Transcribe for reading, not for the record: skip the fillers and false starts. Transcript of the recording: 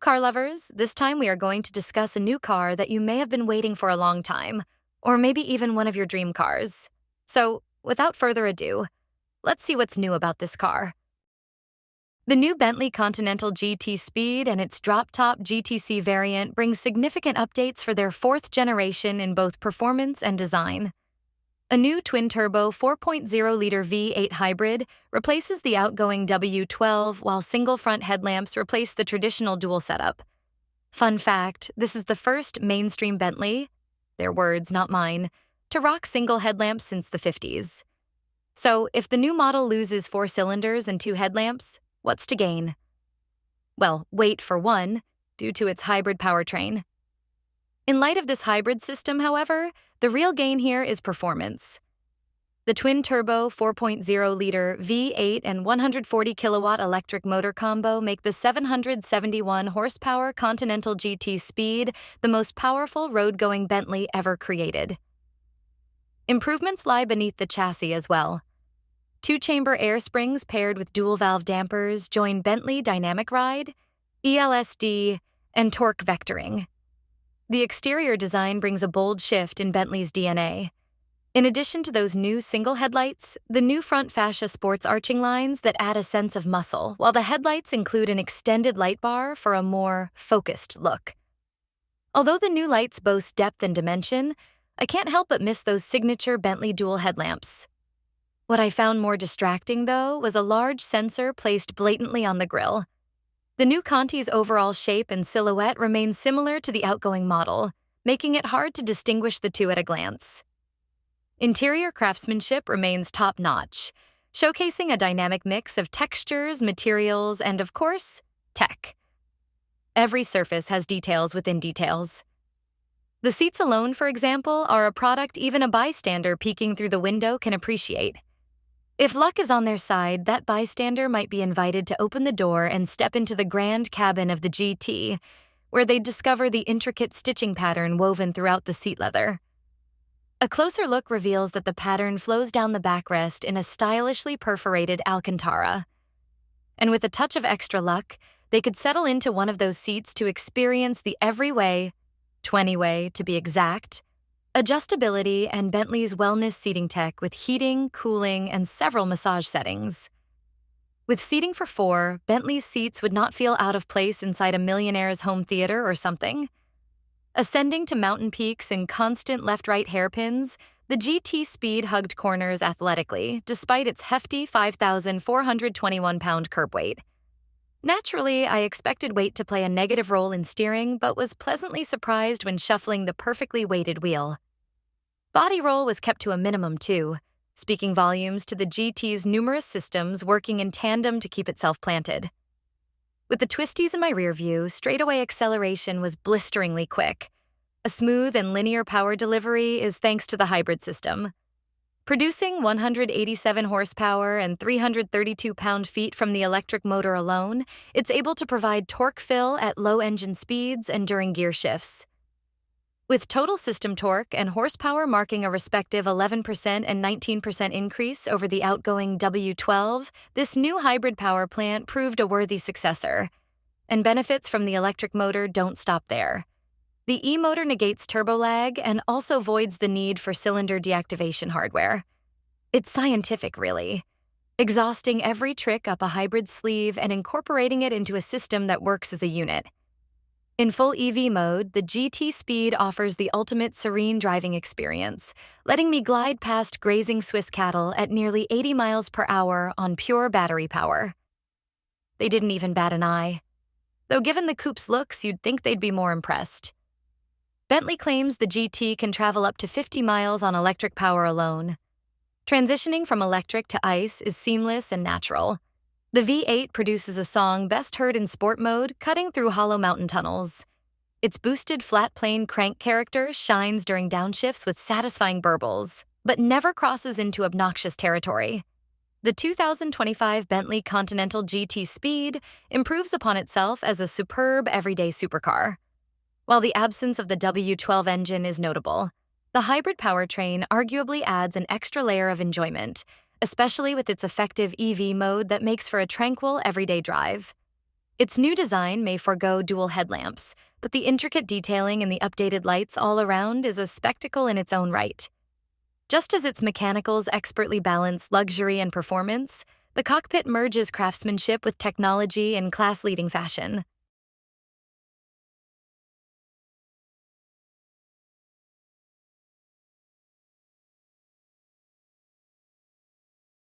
car lovers. This time we are going to discuss a new car that you may have been waiting for a long time, or maybe even one of your dream cars. So, without further ado, let's see what's new about this car. The new Bentley Continental GT Speed and its drop-top GTC variant bring significant updates for their fourth generation in both performance and design. A new twin-turbo 4.0-liter V8 hybrid replaces the outgoing W12, while single-front headlamps replace the traditional dual setup. Fun fact, this is the first mainstream Bentley, their words, not mine, to rock single headlamps since the 50s. So, if the new model loses 4 cylinders and 2 headlamps, what's to gain? Well, weight for one, due to its hybrid powertrain. In light of this hybrid system, however, the real gain here is performance. The twin-turbo 4.0-liter V8 and 140-kilowatt electric motor combo make the 771-horsepower Continental GT Speed the most powerful road-going Bentley ever created. Improvements lie beneath the chassis as well. 2-chamber air springs paired with dual-valve dampers join Bentley Dynamic Ride, ELSD, and torque vectoring. The exterior design brings a bold shift in Bentley's DNA. In addition to those new single headlights, the new front fascia sports arching lines that add a sense of muscle, while the headlights include an extended light bar for a more focused look. Although the new lights boast depth and dimension, I can't help but miss those signature Bentley dual headlamps. What I found more distracting, though, was a large sensor placed blatantly on the grille. The new Conti's overall shape and silhouette remain similar to the outgoing model, making it hard to distinguish the two at a glance. Interior craftsmanship remains top-notch, showcasing a dynamic mix of textures, materials, and, of course, tech. Every surface has details within details. The seats alone, for example, are a product even a bystander peeking through the window can appreciate. If luck is on their side, that bystander might be invited to open the door and step into the grand cabin of the GT, where they'd discover the intricate stitching pattern woven throughout the seat leather. A closer look reveals that the pattern flows down the backrest in a stylishly perforated Alcantara. And with a touch of extra luck, they could settle into one of those seats to experience the every-way, 20-way to be exact, adjustability and Bentley's wellness seating tech with heating, cooling, and several massage settings. With seating for 4, Bentley's seats would not feel out of place inside a millionaire's home theater or something. Ascending to mountain peaks and constant left-right hairpins, the GT Speed hugged corners athletically, despite its hefty 5,421-pound curb weight. Naturally, I expected weight to play a negative role in steering, but was pleasantly surprised when shuffling the perfectly weighted wheel. Body roll was kept to a minimum, too, speaking volumes to the GT's numerous systems working in tandem to keep itself planted. With the twisties in my rear view, straightaway acceleration was blisteringly quick. A smooth and linear power delivery is thanks to the hybrid system. Producing 187 horsepower and 332 pound-feet from the electric motor alone, it's able to provide torque fill at low engine speeds and during gear shifts. With total system torque and horsepower marking a respective 11% and 19% increase over the outgoing W12, this new hybrid power plant proved a worthy successor. And benefits from the electric motor don't stop there. The e-motor negates turbo lag and also voids the need for cylinder deactivation hardware. It's scientific, really. Exhausting every trick up a hybrid sleeve and incorporating it into a system that works as a unit. In full EV mode, the GT Speed offers the ultimate serene driving experience, letting me glide past grazing Swiss cattle at nearly 80 miles per hour on pure battery power. They didn't even bat an eye. Though given the coupe's looks, you'd think they'd be more impressed. Bentley claims the GT can travel up to 50 miles on electric power alone. Transitioning from electric to ICE is seamless and natural. The V8 produces a song best heard in sport mode, cutting through hollow mountain tunnels. Its boosted flat-plane crank character shines during downshifts with satisfying burbles, but never crosses into obnoxious territory. The 2025 Bentley Continental GT Speed improves upon itself as a superb everyday supercar. While the absence of the W12 engine is notable, the hybrid powertrain arguably adds an extra layer of enjoyment, especially with its effective EV mode that makes for a tranquil everyday drive. Its new design may forego dual headlamps, but the intricate detailing and the updated lights all around is a spectacle in its own right. Just as its mechanicals expertly balance luxury and performance, the cockpit merges craftsmanship with technology in class-leading fashion.